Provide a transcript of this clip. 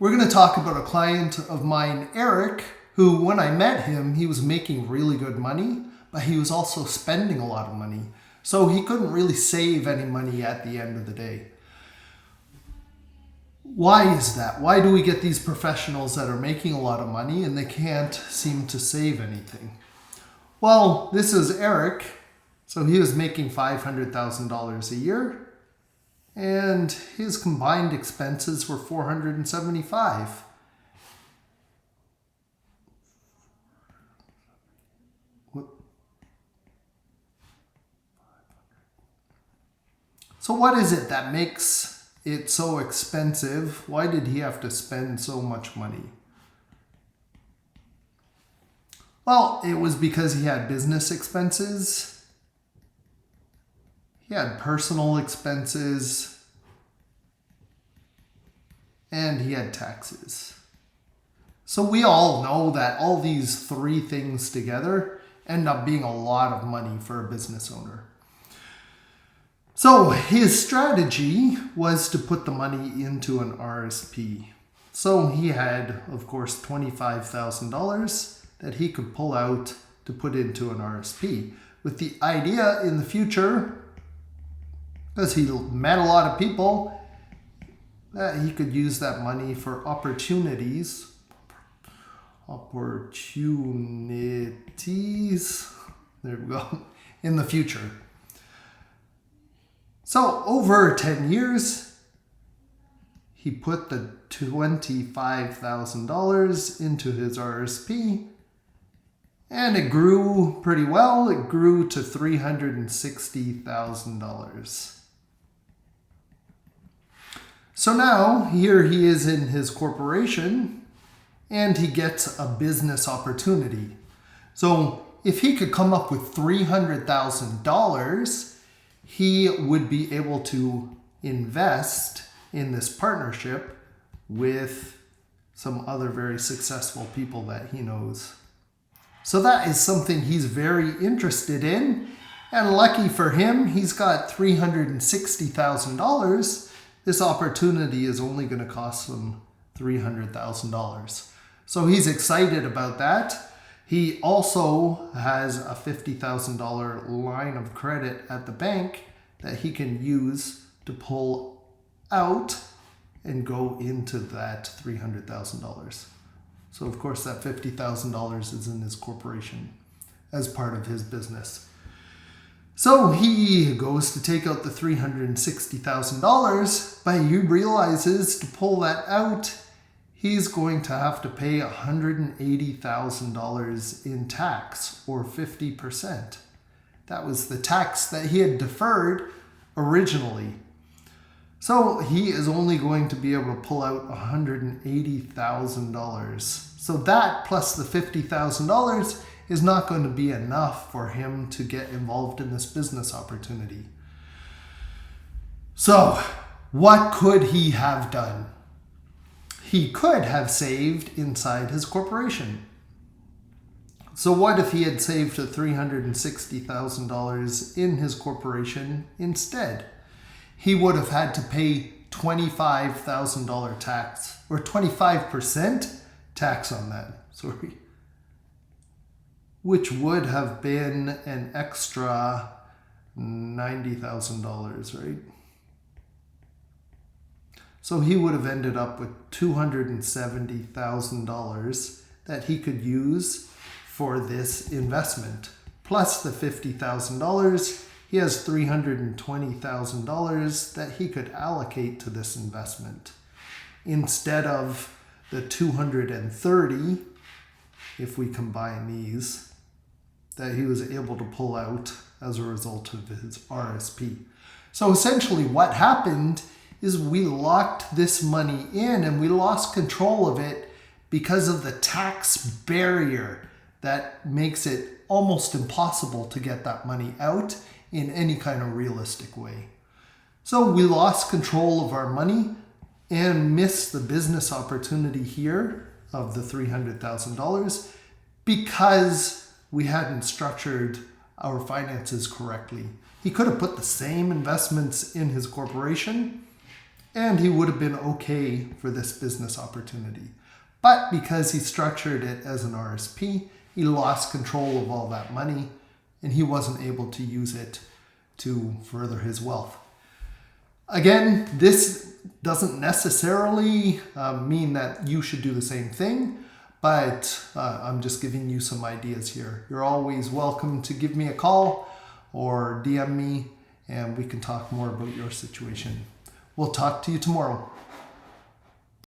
We're going to talk about a client of mine, Eric, who when I met him, he was making really good money, but he was also spending a lot of money. So he couldn't really save any money at the end of the day. Why is that? Why do we get these professionals that are making a lot of money and they can't seem to save anything? Well, this is Eric. So he was making $500,000 a year. And his combined expenses were $475,000. So what is it that makes it so expensive? Why did he have to spend so much money? Well, it was because he had business expenses. He had personal expenses, and he had taxes. So we all know that all these three things together end up being a lot of money for a business owner. So his strategy was to put the money into an RSP. So he had, of course, $25,000 that he could pull out to put into an RSP with the idea in the future, because he met a lot of people, that he could use that money for opportunities, there we go, in the future. So over 10 years, he put the $25,000 into his RSP, and it grew pretty well. It grew to $360,000. So now, here he is in his corporation, and he gets a business opportunity. So if he could come up with $300,000, he would be able to invest in this partnership with some other very successful people that he knows. So that is something he's very interested in. And lucky for him, he's got $360,000. This opportunity is only going to cost him $300,000. So he's excited about that. He also has a $50,000 line of credit at the bank that he can use to pull out and go into that $300,000. So of course that $50,000 is in his corporation as part of his business. So he goes to take out the $360,000, but he realizes to pull that out, he's going to have to pay $180,000 in tax, or 50%. That was the tax that he had deferred originally. So he is only going to be able to pull out $180,000. So that plus the $50,000 is not going to be enough for him to get involved in this business opportunity. So what could he have done? He could have saved inside his corporation. So what if he had saved $360,000 in his corporation instead? He would have had to pay $25,000 tax, or 25% tax on that, which would have been an extra $90,000, right? So he would have ended up with $270,000 that he could use for this investment. Plus the $50,000, he has $320,000 that he could allocate to this investment. Instead of the $230,000, if we combine these, that he was able to pull out as a result of his RSP. So essentially what happened is we locked this money in and we lost control of it because of the tax barrier that makes it almost impossible to get that money out in any kind of realistic way. So we lost control of our money and missed the business opportunity here of the $300,000 because we hadn't structured our finances correctly. He could have put the same investments in his corporation and he would have been okay for this business opportunity. But because he structured it as an RSP, he lost control of all that money, and he wasn't able to use it to further his wealth. Again, this doesn't necessarily mean that you should do the same thing, but I'm just giving you some ideas here. You're always welcome to give me a call or DM me, and we can talk more about your situation. We'll talk to you tomorrow.